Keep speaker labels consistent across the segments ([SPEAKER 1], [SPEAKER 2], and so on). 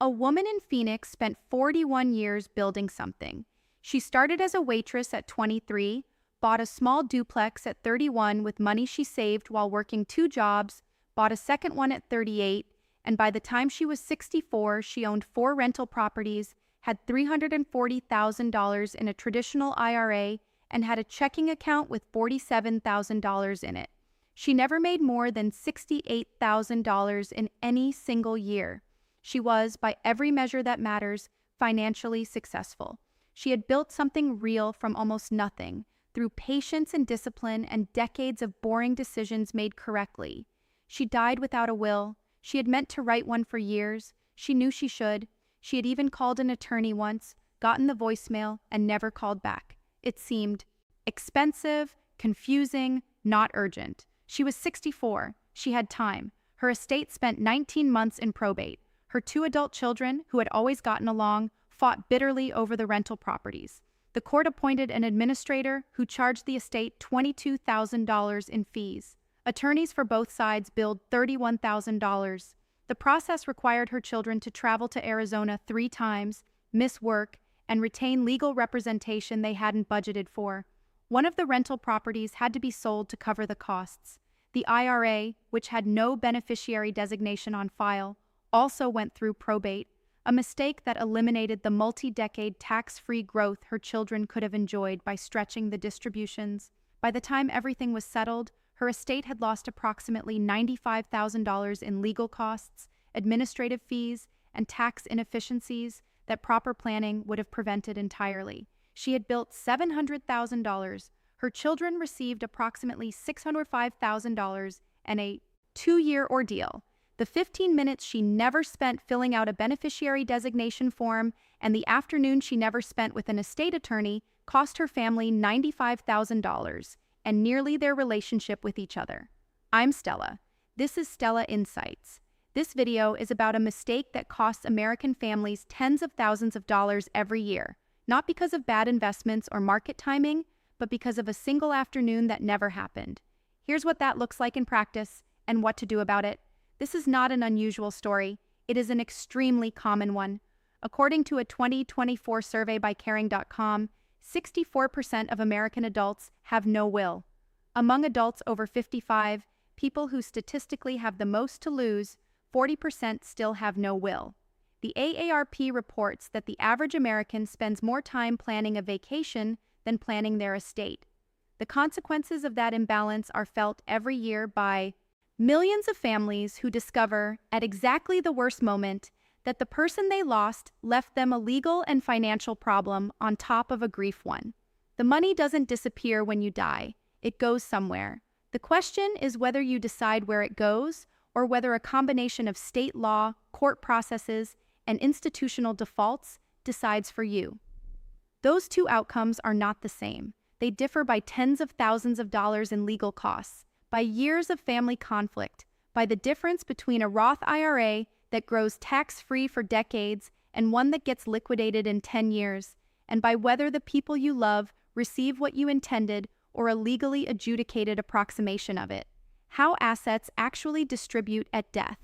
[SPEAKER 1] A woman in Phoenix spent 41 years building something. She started as a waitress at 23, bought a small duplex at 31 with money she saved while working 2 jobs, bought a second one at 38, and by the time she was 64, she owned 4 rental properties, had $340,000 in a traditional IRA, and had a checking account with $47,000 in it. She never made more than $68,000 in any single year. She was, by every measure that matters, financially successful. She had built something real from almost nothing, through patience and discipline and decades of boring decisions made correctly. She died without a will. She had meant to write one for years. She knew she should. She had even called an attorney once, gotten the voicemail, and never called back. It seemed expensive, confusing, not urgent. She was 64. She had time. Her estate spent 19 months in probate. Her 2 adult children, who had always gotten along, fought bitterly over the rental properties. The court appointed an administrator who charged the estate $22,000 in fees. Attorneys for both sides billed $31,000. The process required her children to travel to Arizona 3 times, miss work, and retain legal representation they hadn't budgeted for. One of the rental properties had to be sold to cover the costs. The IRA, which had no beneficiary designation on file, also went through probate, a mistake that eliminated the multi-decade tax-free growth her children could have enjoyed by stretching the distributions. By the time everything was settled, her estate had lost approximately $95,000 in legal costs, administrative fees, and tax inefficiencies that proper planning would have prevented entirely. She had built $700,000. Her children received approximately $605,000 and a 2-year ordeal. The 15 minutes she never spent filling out a beneficiary designation form and the afternoon she never spent with an estate attorney cost her family $95,000 and nearly their relationship with each other. I'm Stella. This is Stella Insights. This video is about a mistake that costs American families tens of thousands of dollars every year, not because of bad investments or market timing, but because of a single afternoon that never happened. Here's what that looks like in practice and what to do about it. This is not an unusual story. It is an extremely common one. According to a 2024 survey by Caring.com, 64% of American adults have no will. Among adults over 55, people who statistically have the most to lose, 40% still have no will. The AARP reports that the average American spends more time planning a vacation than planning their estate. The consequences of that imbalance are felt every year by millions of families who discover, at exactly the worst moment, that the person they lost left them a legal and financial problem on top of a grief one. The money doesn't disappear when you die. It goes somewhere. The question is whether you decide where it goes or whether a combination of state law, court processes, and institutional defaults decides for you. Those 2 outcomes are not the same. They differ by tens of thousands of dollars in legal costs, by years of family conflict, by the difference between a Roth IRA that grows tax-free for decades and one that gets liquidated in 10 years, and by whether the people you love receive what you intended or a legally adjudicated approximation of it. How assets actually distribute at death.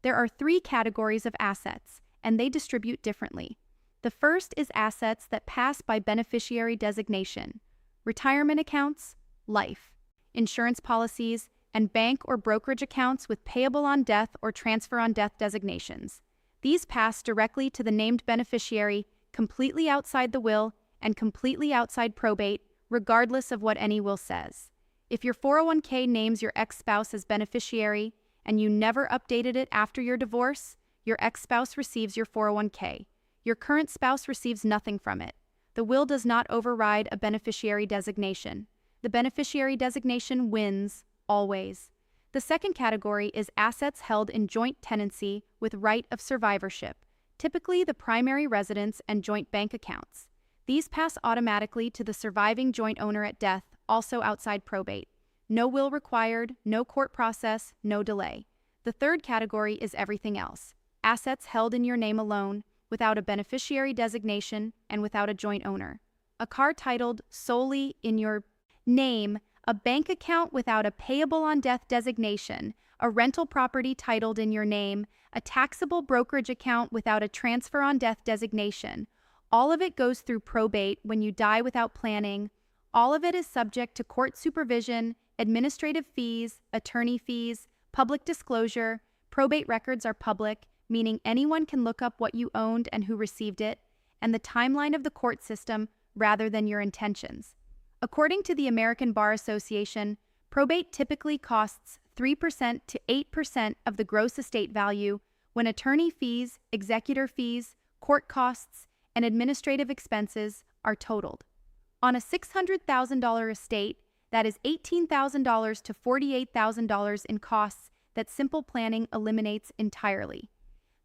[SPEAKER 1] There are 3 categories of assets, and they distribute differently. The first is assets that pass by beneficiary designation: retirement accounts, life, insurance policies, and bank or brokerage accounts with payable on death or transfer on death designations. These pass directly to the named beneficiary, completely outside the will and completely outside probate, regardless of what any will says. If your 401k names your ex-spouse as beneficiary and you never updated it after your divorce, your ex-spouse receives your 401k. Your current spouse receives nothing from it. The will does not override a beneficiary designation. The beneficiary designation wins, always. The second category is assets held in joint tenancy with right of survivorship, typically the primary residence and joint bank accounts. These pass automatically to the surviving joint owner at death, also outside probate. No will required, no court process, no delay. The third category is everything else. Assets held in your name alone, without a beneficiary designation and without a joint owner. A car titled solely in your name, a bank account without a payable on death designation, a rental property titled in your name, a taxable brokerage account without a transfer on death designation. All of it goes through probate when you die without planning. All of it is subject to court supervision, administrative fees, attorney fees, public disclosure. Probate records are public, meaning anyone can look up what you owned and who received it, and the timeline of the court system rather than your intentions. According to the American Bar Association, probate typically costs 3% to 8% of the gross estate value when attorney fees, executor fees, court costs, and administrative expenses are totaled. On a $600,000 estate, that is $18,000 to $48,000 in costs that simple planning eliminates entirely.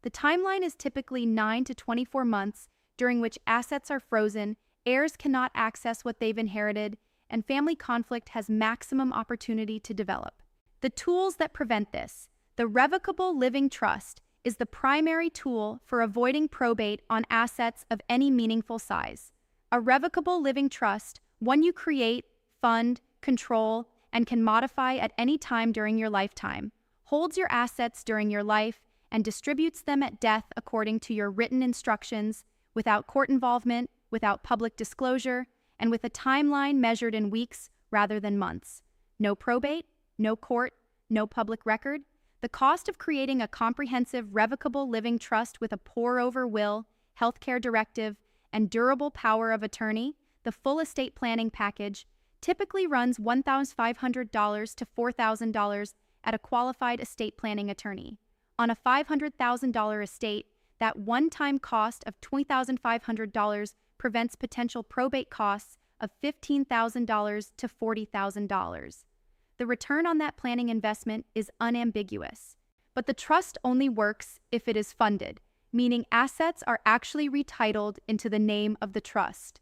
[SPEAKER 1] The timeline is typically 9 to 24 months, during which assets are frozen, heirs cannot access what they've inherited, and family conflict has maximum opportunity to develop. The tools that prevent this. The revocable living trust is the primary tool for avoiding probate on assets of any meaningful size. A revocable living trust, one you create, fund, control, and can modify at any time during your lifetime, holds your assets during your life and distributes them at death according to your written instructions, without court involvement, without public disclosure, and with a timeline measured in weeks rather than months. No probate, no court, no public record. The cost of creating a comprehensive revocable living trust with a pour-over will, healthcare directive, and durable power of attorney, the full estate planning package, typically runs $1,500 to $4,000 at a qualified estate planning attorney. On a $500,000 estate, that one-time cost of $20,500 prevents potential probate costs of $15,000 to $40,000. The return on that planning investment is unambiguous. But the trust only works if it is funded, meaning assets are actually retitled into the name of the trust.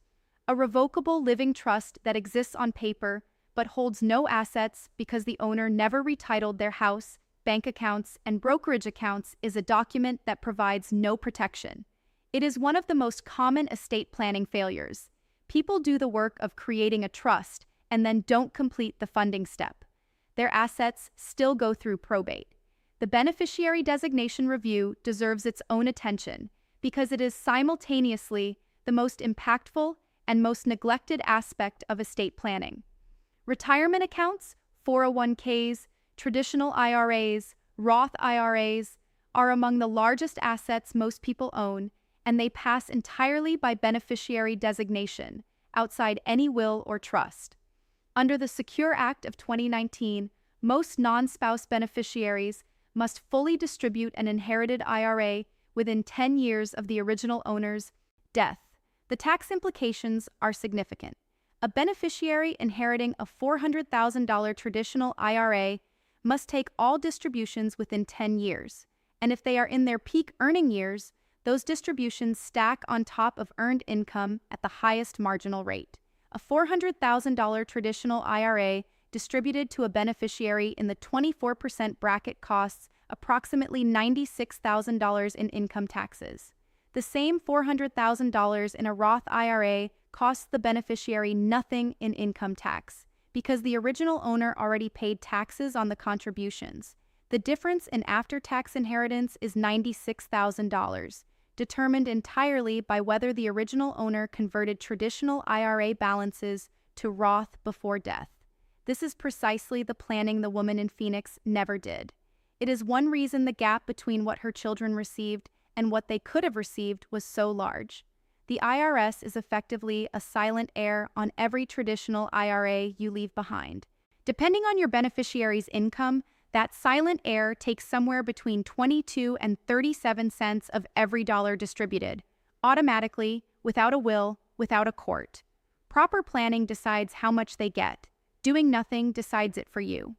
[SPEAKER 1] A revocable living trust that exists on paper but holds no assets because the owner never retitled their house, bank accounts, and brokerage accounts is a document that provides no protection. It is one of the most common estate planning failures. People do the work of creating a trust and then don't complete the funding step. Their assets still go through probate. The beneficiary designation review deserves its own attention because it is simultaneously the most impactful and most neglected aspect of estate planning. Retirement accounts, 401ks, traditional IRAs, Roth IRAs are among the largest assets most people own, and they pass entirely by beneficiary designation, outside any will or trust. Under the Secure Act of 2019, most non-spouse beneficiaries must fully distribute an inherited IRA within 10 years of the original owner's death. The tax implications are significant. A beneficiary inheriting a $400,000 traditional IRA must take all distributions within 10 years, and if they are in their peak earning years, those distributions stack on top of earned income at the highest marginal rate. A $400,000 traditional IRA distributed to a beneficiary in the 24% bracket costs approximately $96,000 in income taxes. The same $400,000 in a Roth IRA costs the beneficiary nothing in income tax because the original owner already paid taxes on the contributions. The difference in after-tax inheritance is $96,000, determined entirely by whether the original owner converted traditional IRA balances to Roth before death. This is precisely the planning the woman in Phoenix never did. It is one reason the gap between what her children received and what they could have received was so large. The IRS is effectively a silent heir on every traditional IRA you leave behind. Depending on your beneficiary's income, that silent heir takes somewhere between 22 and 37 cents of every dollar distributed, automatically, without a will, without a court. Proper planning decides how much they get. Doing nothing decides it for you.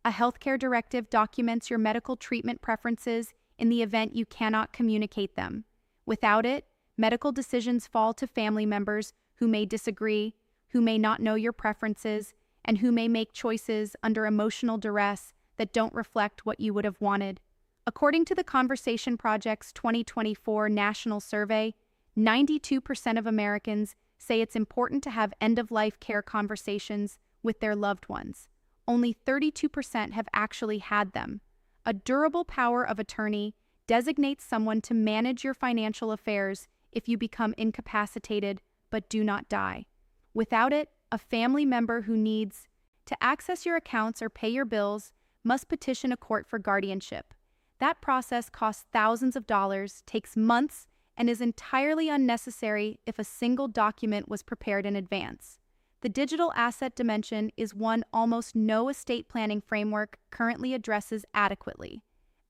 [SPEAKER 1] A healthcare directive documents your medical treatment preferences in the event you cannot communicate them. Without it, medical decisions fall to family members who may disagree, who may not know your preferences, and who may make choices under emotional duress that don't reflect what you would have wanted. According to the Conversation Project's 2024 national survey, 92% of Americans say it's important to have end-of-life care conversations with their loved ones. Only 32% have actually had them. A durable power of attorney designates someone to manage your financial affairs if you become incapacitated but do not die. Without it, a family member who needs to access your accounts or pay your bills must petition a court for guardianship. That process costs thousands of dollars, takes months, and is entirely unnecessary if a single document was prepared in advance. The digital asset dimension is one almost no estate planning framework currently addresses adequately.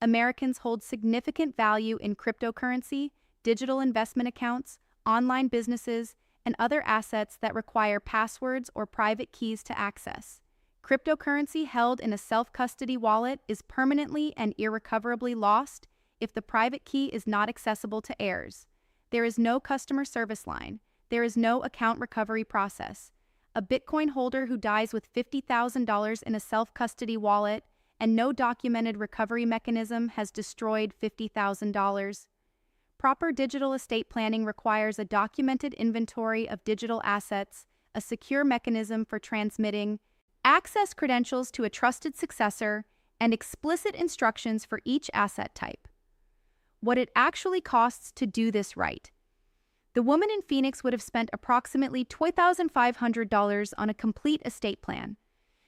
[SPEAKER 1] Americans hold significant value in cryptocurrency, digital investment accounts, online businesses, and other assets that require passwords or private keys to access. Cryptocurrency held in a self-custody wallet is permanently and irrecoverably lost if the private key is not accessible to heirs. There is no customer service line. There is no account recovery process. A Bitcoin holder who dies with $50,000 in a self-custody wallet and no documented recovery mechanism has destroyed $50,000. Proper digital estate planning requires a documented inventory of digital assets, a secure mechanism for transmitting access credentials to a trusted successor, and explicit instructions for each asset type. What it actually costs to do this right. The woman in Phoenix would have spent approximately $2,500 on a complete estate plan.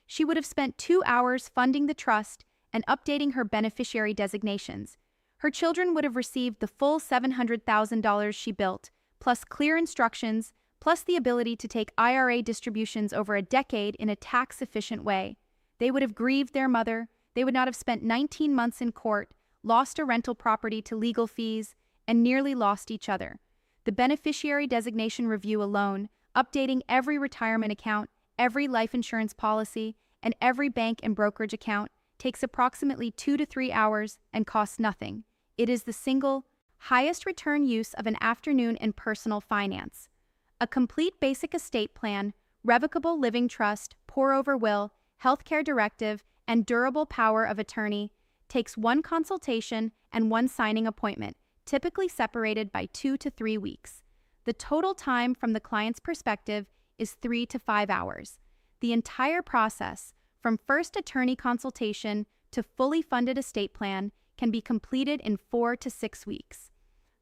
[SPEAKER 1] She would have spent 2 hours funding the trust and updating her beneficiary designations. Her children would have received the full $700,000 she built, plus clear instructions, plus the ability to take IRA distributions over a decade in a tax-efficient way. They would have grieved their mother. They would not have spent 19 months in court, lost a rental property to legal fees, and nearly lost each other. The beneficiary designation review alone, updating every retirement account, every life insurance policy, and every bank and brokerage account, takes approximately 2 to 3 hours and costs nothing. It is the single highest return use of an afternoon in personal finance. A complete basic estate plan, revocable living trust, pour-over will, healthcare directive, and durable power of attorney takes one consultation and one signing appointment, typically separated by 2 to 3 weeks. The total time from the client's perspective is 3 to 5 hours. The entire process, from first attorney consultation to fully funded estate plan, can be completed in 4 to 6 weeks.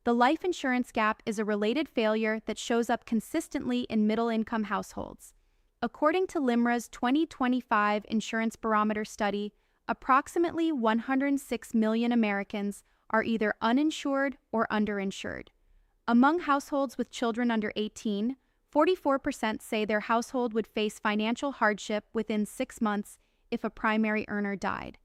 [SPEAKER 1] The life insurance gap is a related failure that shows up consistently in middle-income households. According to LIMRA's 2025 Insurance Barometer study, approximately 106 million Americans are either uninsured or underinsured. Among households with children under 18, 44% say their household would face financial hardship within 6 months if a primary earner died.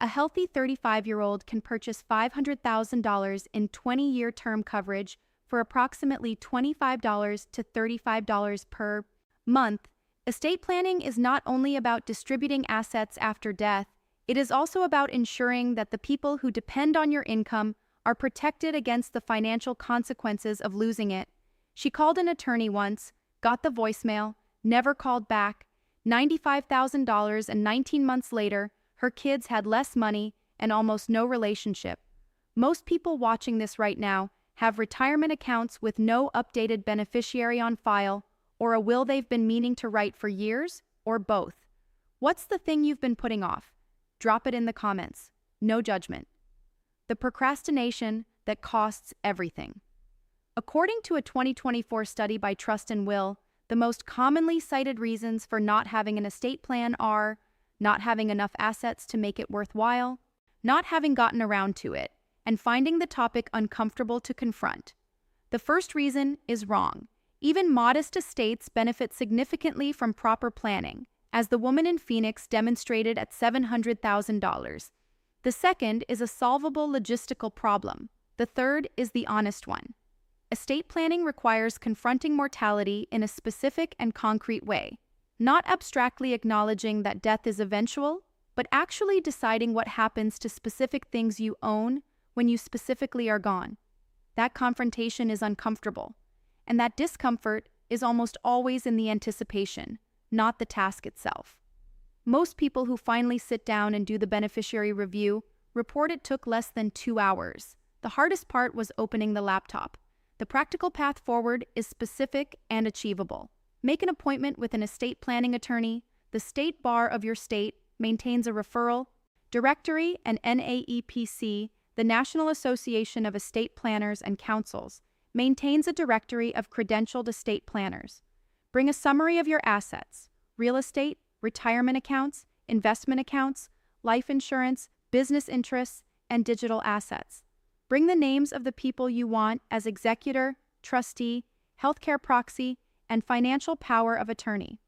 [SPEAKER 1] A healthy 35-year-old can purchase $500,000 in 20-year term coverage for approximately $25 to $35 per month. Estate planning is not only about distributing assets after death, it is also about ensuring that the people who depend on your income are protected against the financial consequences of losing it. She called an attorney once, got the voicemail, never called back, $95,000, and 19 months later, her kids had less money and almost no relationship. Most people watching this right now have retirement accounts with no updated beneficiary on file, or a will they've been meaning to write for years, or both. What's the thing you've been putting off? Drop it in the comments. No judgment. The procrastination that costs everything. According to a 2024 study by Trust and Will, the most commonly cited reasons for not having an estate plan are not having enough assets to make it worthwhile, not having gotten around to it, and finding the topic uncomfortable to confront. The first reason is wrong. Even modest estates benefit significantly from proper planning, as the woman in Phoenix demonstrated at $700,000. The second is a solvable logistical problem. The third is the honest one. Estate planning requires confronting mortality in a specific and concrete way, not abstractly acknowledging that death is eventual, but actually deciding what happens to specific things you own when you specifically are gone. That confrontation is uncomfortable, and that discomfort is almost always in the anticipation, not the task itself. Most people who finally sit down and do the beneficiary review report it took less than 2 hours. The hardest part was opening the laptop. The practical path forward is specific and achievable. Make an appointment with an estate planning attorney. the state bar of your state maintains a referral directory, and NAEPC, the National Association of Estate Planners and Counsels, maintains a directory of credentialed estate planners. Bring a summary of your assets: real estate, retirement accounts, investment accounts, life insurance, business interests, and digital assets. Bring the names of the people you want as executor, trustee, healthcare proxy, and financial power of attorney.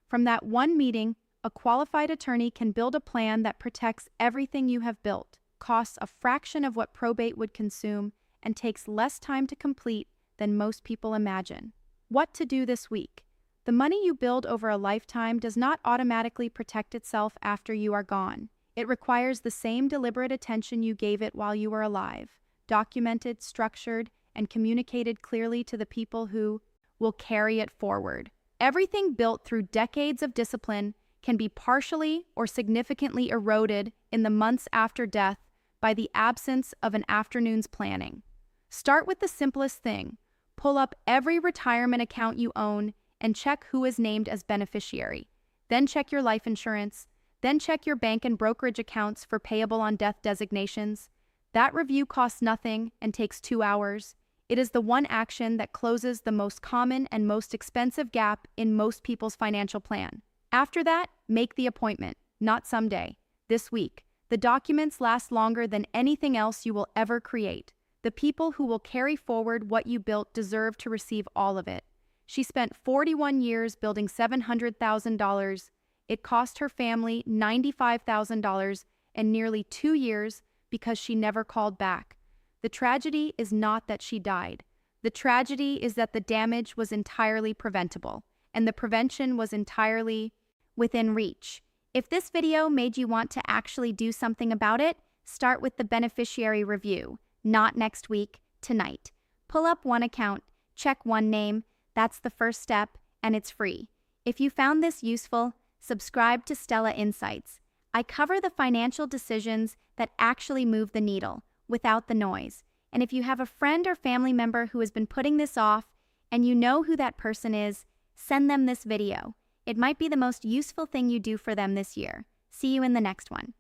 [SPEAKER 1] From that one meeting, a qualified attorney can build a plan that protects everything you have built, costs a fraction of what probate would consume, and takes less time to complete than most people imagine. What to do this week? The money you build over a lifetime does not automatically protect itself after you are gone. It requires the same deliberate attention you gave it while you were alive, documented, structured, and communicated clearly to the people who will carry it forward. Everything built through decades of discipline can be partially or significantly eroded in the months after death by the absence of an afternoon's planning. Start with the simplest thing. Pull up every retirement account you own and check who is named as beneficiary. Then check your life insurance. Then check your bank and brokerage accounts for payable on death designations. That review costs nothing and takes 2 hours. It is the one action that closes the most common and most expensive gap in most people's financial plan. After that, make the appointment, not someday, this week. The documents last longer than anything else you will ever create. The people who will carry forward what you built deserve to receive all of it. She spent 41 years building $700,000. It cost her family $95,000 and nearly 2 years because she never called back. The tragedy is not that she died. The tragedy is that the damage was entirely preventable, and the prevention was entirely within reach. If this video made you want to actually do something about it, start with the beneficiary review. Not next week, tonight. Pull up one account, check one name. That's the first step, and it's free. If you found this useful, subscribe to Stella Insights. I cover the financial decisions that actually move the needle, without the noise. And if you have a friend or family member who has been putting this off, and you know who that person is, send them this video. It might be the most useful thing you do for them this year. See you in the next one.